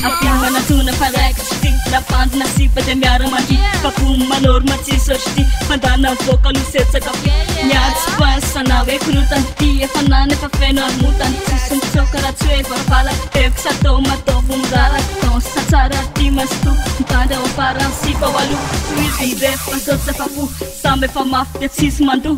Afirma na tuna pareksty Lafand na sipa de miaramaki Papuma norma tsisoshty Pandana voka lusetsaka Miatsy pasana hoe korotanty Efa nany efa feno amotany Tsisy mitsoka raha tsy hoe varapala Efitra atao mataovy miraraka Dansa tsara ty masto Mitandry ao afara ny sipa ho alo Toizy be fantsotsa fafo Samby efa mafy de tsisy mando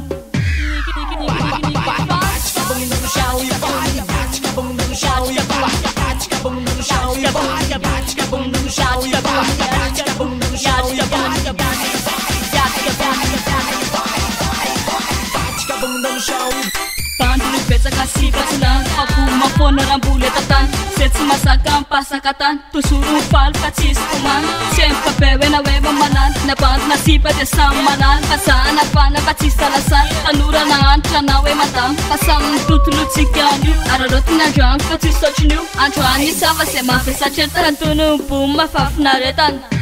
Pandry betsaka sipatsy lany Papoma fona ramboleta tany Zay tsy masaka mipasaka tany Tosoro faly fa tsisy komany Tsy mifabe hoe na hoe mamalany Na bandy na sipa de samy malany Fazahana fana fa tsisy salasany Tanora na antitra na hoe madamy Fa samy mitontolotsika an'io Araroty ny androany fa tsisy sotrin'io Androany isava zay mafesatry Tantono mboma fafinaretany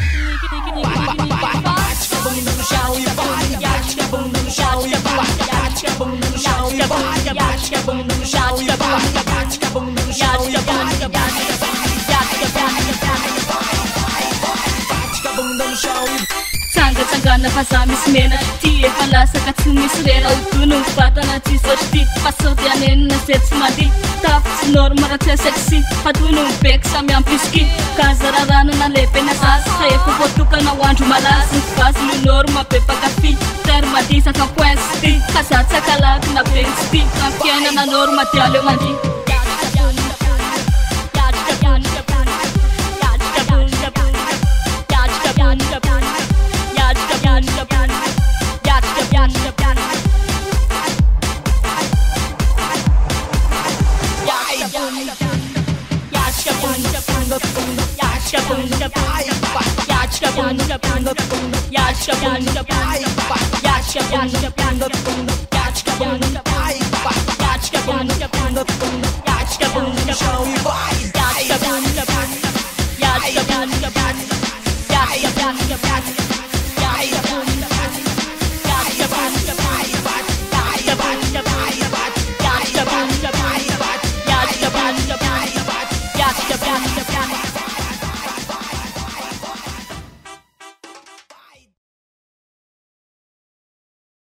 Tsangana fa za misy menatra Ty efa lasaka tsy misy rera Otono mivatana tsisy ohatry ty Pasody anenina zay tsy mandy Tafy tsy norma raha tsy sexy Hatono mibeky samy ampisky Kazararana na lehibe na sasy Fa efa voatokana ho andro malazy Ny vazy ny norma be pakafi Terma disaka pointsy ty Kazatsaka laky na bentsy ty Kampiainana norma ty aleo mandy Yeah,